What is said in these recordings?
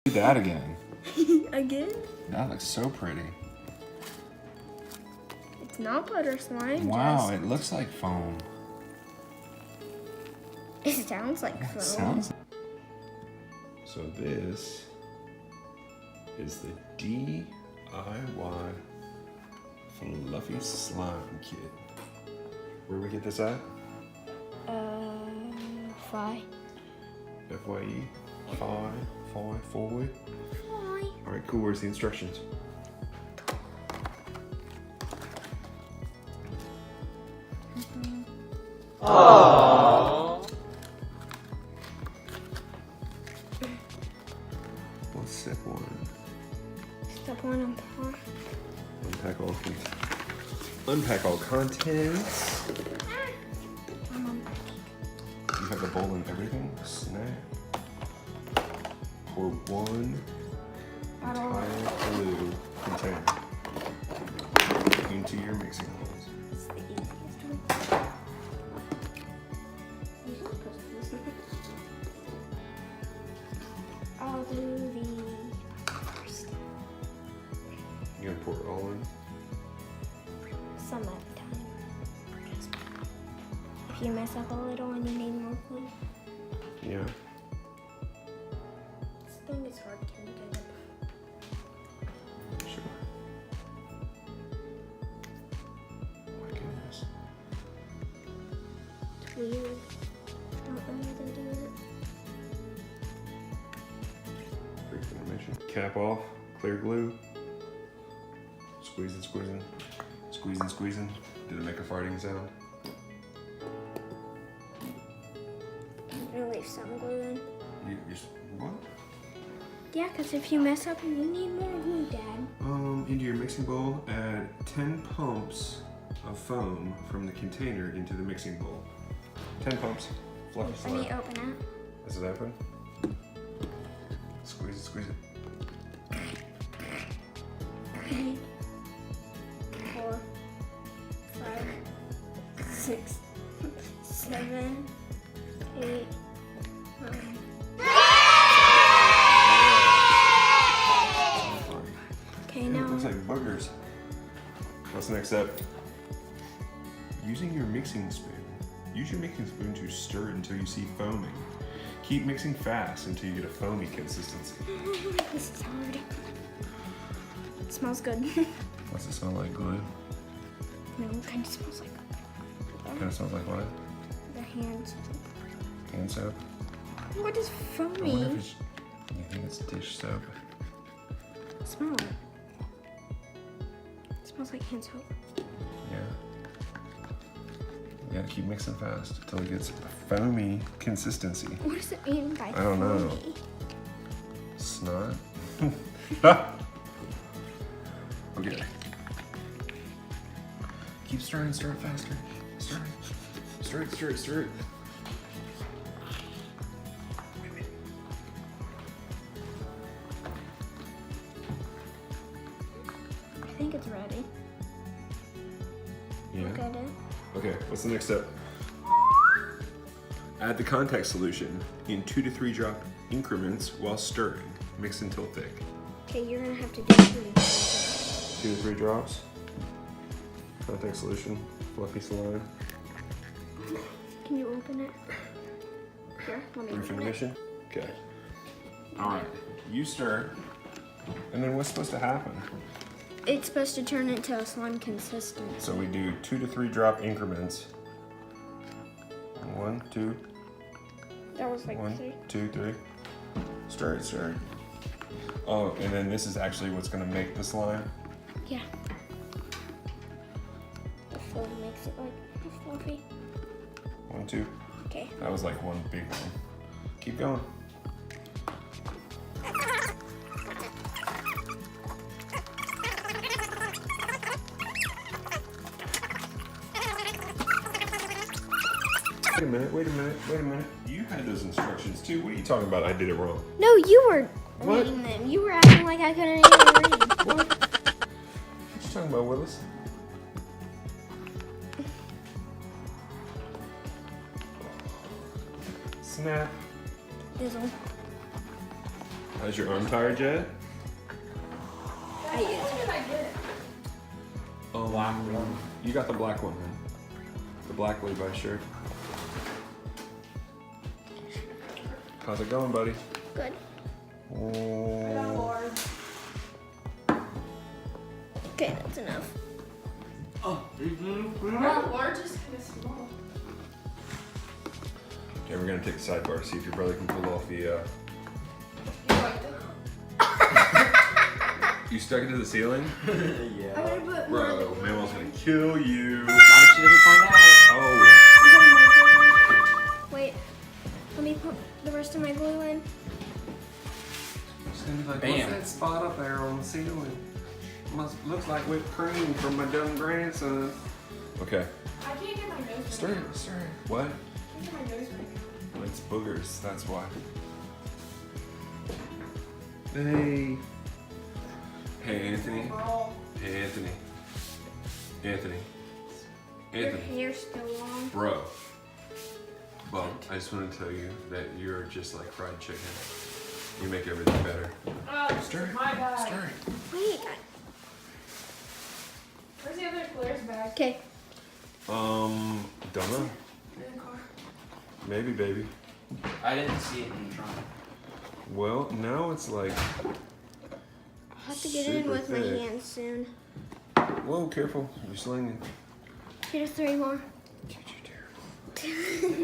Do that again. Again? That looks so pretty. It's not butter slime. Wow, it looks like foam. It sounds like foam. Sounds. So this is the DIY Fluffy Slime Kit. Where do we get this at? Fly. FYE? Fly? Fly. Alright, cool. Where's the instructions? Aww. What's step one? Step one, Unpack all contents. You have the bowl and everything. Snap. Pour one entire blue container into your mixing bowls. It's the easiest one. I'll do the first. You're gonna pour it all in? Some at a time. If you mess up a little and you need more glue, Yeah. this thing is hard to get up. Sure. Oh my goodness. It's weird. I don't know how to do it. Brief intermission. Cap off. Clear glue. Squeezing, squeezing. Squeezing, squeezing. Did it make a farting sound? I'm gonna leave some glue in. What? Yeah, because if you mess up and you need more glue, Dad. Into your mixing bowl, add 10 pumps of foam from the container into the mixing bowl. 10 pumps. Fluffy Let slime. me open it. Is it open? Squeeze it, squeeze it. 4, 5, 6, 7, 8, 9. Okay, It now. looks like boogers. What's the next step? Using your mixing spoon. Use your mixing spoon to stir it until you see foaming. Keep mixing fast until you get a foamy consistency. This is hard. It smells good. What's it smell like? Glue? No, it kind of smells like Kind of smells like what? the hands. Hand soap? What is I wonder foamy? if it's, you think it's dish soap? Smell it. It smells like hand soap. Yeah. You gotta keep mixing fast until it gets a foamy consistency. What does it mean by I don't know. foamy? Snot? Okay. Keep stirring, stir it faster. Stir it. Stir it, stir it, stir it. I think it's ready. Yeah. Look at it. Okay, what's the next step? Add the contact solution in 2 to 3 drop increments while stirring. Mix until thick. Okay, you're gonna have to do 2 to 3 drops. Contact solution, fluffy slime. Can you open it? Here, let me Brief open it. intermission. Okay. All right. You stir, and then what's supposed to happen? It's supposed to turn into a slime consistency. So we do 2 to 3 drop increments. 1, 2, That was like 1, 3. 2, 3. Stir it, stir it. Oh, and then this is actually what's gonna make the slime. Yeah. The foam makes it like fluffy. 1, 2. Okay. That was like one big one. Keep going. Wait a minute, wait a minute, wait a minute. You had those instructions too. What are you talking about? I did it wrong. No, you were What? reading them. You were acting like I couldn't even read. What? What you talking about, Willis? Snap. Dizzle. How's your arm tired yet? I use What did I get? Black one. You got the black one, man. The black Levi's shirt. How's it going, buddy? Good. Oh. Okay, that's enough. Large is kind of small. Okay, we're gonna take the sidebar, see if your brother can pull off the. You like You stuck it to the ceiling? I'm gonna put Bro, Manuel's gonna kill you. Not if she doesn't find out. Oh. Wait, let me put the rest of my glue in. She's gonna be like, Bam. what's that spot up there on the ceiling? Looks like whipped cream from my dumb grandson. Okay. I can't get my nose Stir it, stir it. What? I can't get my nose ring. It's boogers, that's why. Hey. Hey, Anthony. Girl. Hey, Anthony. Anthony. Your Anthony. hair's still long. Bro. Well, I just want to tell you that you're just like fried chicken. You make everything better. Oh, Stir it. my bag. Stir it. Wait. Where's the other Claire's bag? Okay. Don't know. In the car. Maybe, baby. I didn't see it in the trunk. Well, now it's like, I'll have to get it in Super with my thick. hands soon. whoa, careful. You're slinging. Here's 3 more. Dude, you're terrible. You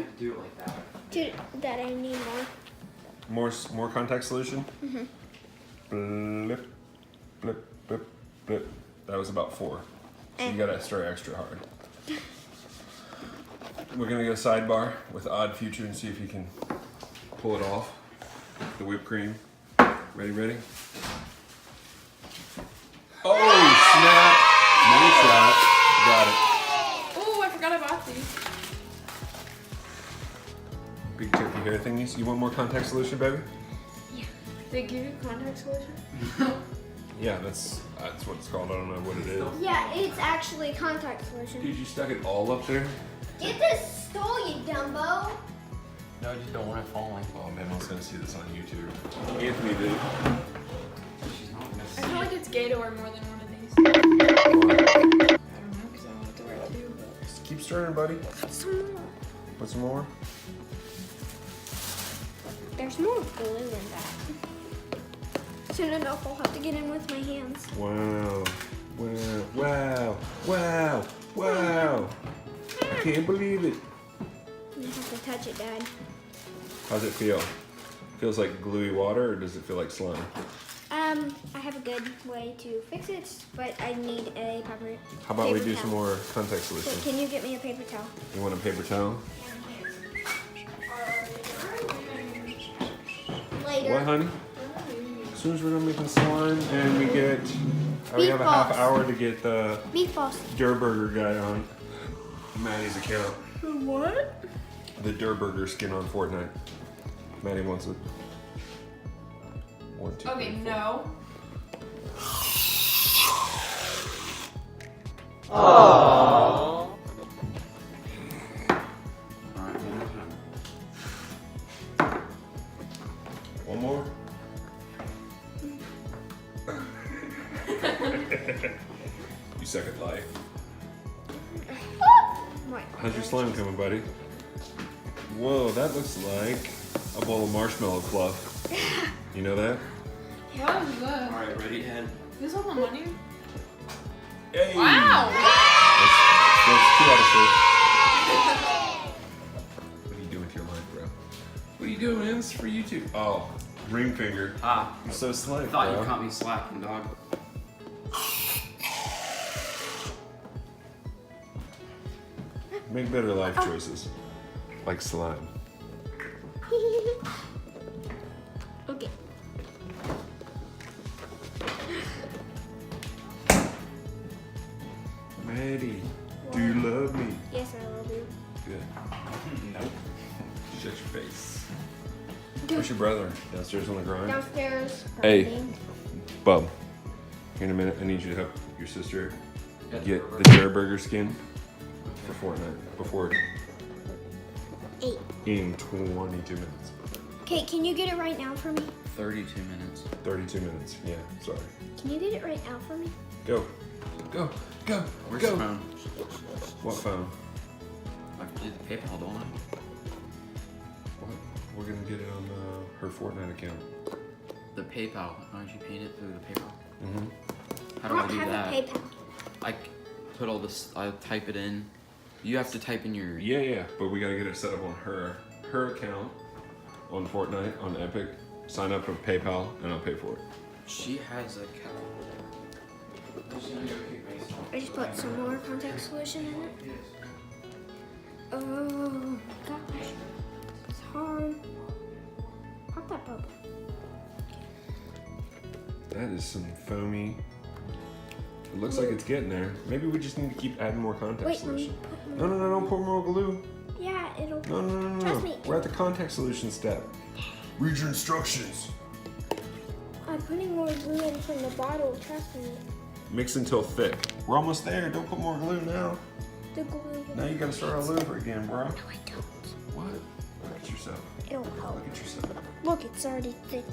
have to do it like that. Dude, that I need more. More contact solution? Blip, blip, blip, blip. That was about 4. So you gotta stir extra hard. We're gonna go sidebar with Odd Future and see if he can pull it off. The whipped cream. Ready, ready? Oh, snap! Nice shot. Got it. Oh, I forgot I bought these. Big turkey hair thingies. You want more contact solution, baby? They give you contact solution? Yeah, that's what it's called. I don't know what it is. Yeah, it's actually contact solution. Dude, you stuck it all up there? Get this stole, you Dumbo. No, I just don't want it falling. Oh, man, I was gonna see this on YouTube. Anthony did. She's not gonna I see feel it. like it's gay to wear more than one of these. I don't know, because I want to wear 2, but... Just keep stirring, buddy. Some more. Put some more. There's more glue in that. Soon enough, I'll have to get in with my hands. Wow. Wow. Wow. Wow. Wow. I can't believe it. You have to touch it, Dad. How's it feel? Feels like gluey water, or does it feel like slime? I have a good way to fix it, but I need a paper. How about we paper do towel. some more contact solution? Wait, can you get me a paper towel? You want a paper towel? Later. What, honey? As soon as we're done making slime and we get, we have a half Meatballs. hour to get the Meatballs. Durburger guy on Maddie's account. What? The Durburger skin on Fortnite. Maddie wants it. 1, 2, Okay, 3, 4. no. Aww. Alright, One more? You suck at life. Right. How's your slime coming, buddy? Whoa, that looks like a bowl of marshmallow fluff. You know that? What is that? Alright, ready, Ed? Is this all the money? Hey! Wow! That's 2 out of 6. What are you doing with your life, bro? What are you doing, man? This is for YouTube. Oh, ring finger. Ah, I'm so slick, I thought bro. you caught me slacking, dog. Make better life choices. Like slime. Okay. Maddie, do you love me? Yes, I will do. Good. Nope. Shut your face. Where's your brother? Downstairs on the grind? Downstairs. Hey. grinding. Bub, here in a minute, I need you to help your sister Get get the the Durburger skin for Fortnite before 8. in 22 minutes. Okay, can you get it right now for me? 32 minutes. 32 minutes. Yeah, sorry. Can you get it right now for me? Go. Go. Go. Where's go. the phone? What phone? I have to do the PayPal, don't I? What? We're gonna get it on her Fortnite account. The PayPal. Why don't you paint it through the PayPal? Mm-hmm. How do I do have that? a PayPal. I put all this. I type it in. You have to type in your. Yeah, but we gotta get it set up on her account on Fortnite on Epic. Sign up for PayPal, and I'll pay for it. She has a account. I just put some more contact solution in it. Oh gosh, it's hard. Pop that bubble. That is some foamy. It looks like it's getting there. Maybe we just need to keep adding more contact Wait, solution. let me put more. No, don't pour more glue. Yeah, it'll. No. Trust me. We're at the contact solution step. Read your instructions. I'm putting more glue in from the bottle. Trust me. Mix until thick. We're almost there. Don't put more glue now. The glue. Now you gotta start all over again, bro. No, I don't. What? Look at yourself. It'll help. Look at yourself. Look, it's already thick.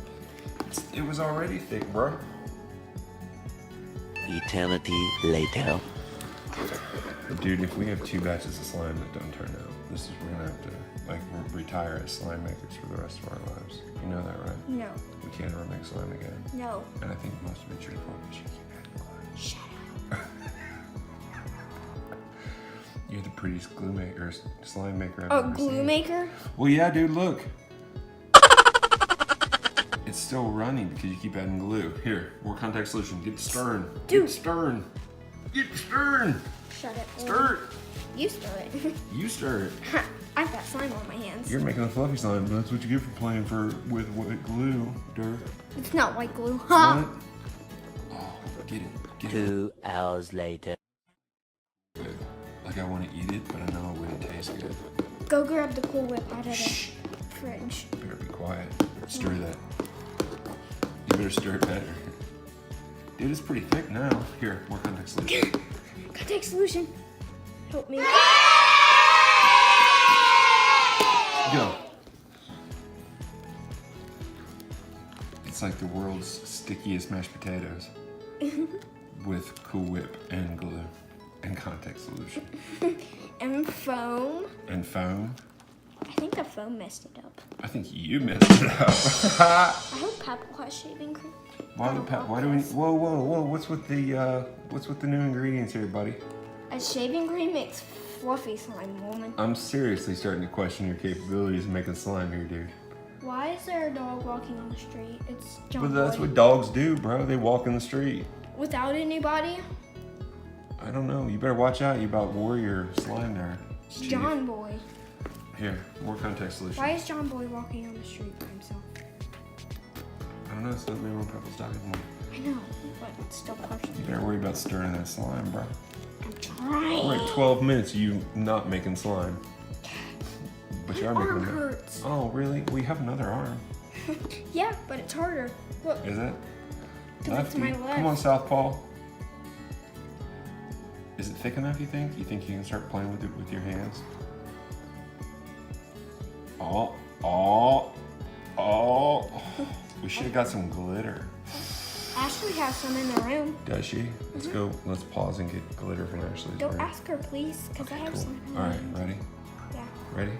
It was already thick, bro. Eternity later. Dude, if we have 2 batches of slime that don't turn out, we're gonna have to retire as slime makers for the rest of our lives. You know that, right? No. We can't ever make slime again. No. And I think most of it's your fault because you keep adding glue. Shut up. You're the prettiest glue maker, slime maker I've Oh, ever glue seen. maker? Well, yeah, dude, look. It's still running because you keep adding glue. Here, more contact solution. Get stirring. Dude. Get stirring. Get stirring. Shut it. Stir it. You stir it. You stir it. I've got slime on my hands. You're making a fluffy slime. That's what you get for playing with glue, dirt. It's not white glue. What? Ha! Oh, get it. Get it. 2 hours later. Good. Like I want to eat it, but I know it wouldn't taste good. Go grab the Cool Whip out of the Shh. fridge. Better be quiet. Stir that. You better stir it better. Dude, it's pretty thick now. Here, more contact solution. Contact solution. Help me. Go. It's like the world's stickiest mashed potatoes with Cool Whip and glue and contact solution And foam. and foam. I think the foam messed it up. I think you messed it up. I hope Pepple has shaving cream. Why do we? Whoa! What's with the new ingredients here, buddy? A shaving cream makes fluffy slime, woman. I'm seriously starting to question your capabilities of making slime here, dude. Why is there a dog walking on the street? It's John But that's Boy. what dogs do, bro. They walk in the street. Without anybody? I don't know. You better watch out. You about wore your slime there. It's Chief. John Boy. Here, more contact solution. Why is John Boy walking on the street by himself? I don't know. It's not me when Pebbles died anymore. I know, but it's still questionable. You better worry about stirring that slime, bro. I'm trying. We're at 12 minutes of you not making slime. But you are My making arm them. hurts. Oh, really? We have another arm. Yeah, but it's harder. Look, Is it? 'cause it's my left. Come on, Southpaw. Is it thick enough, you think? You think you can start playing with it with your hands? Oh. We should have got some glitter. Ashley has some in the room. Does she? Let's go. Let's pause and get glitter from Ashley's Go room. ask her, please, because I have Cool. some. All right, ready? Yeah. Ready?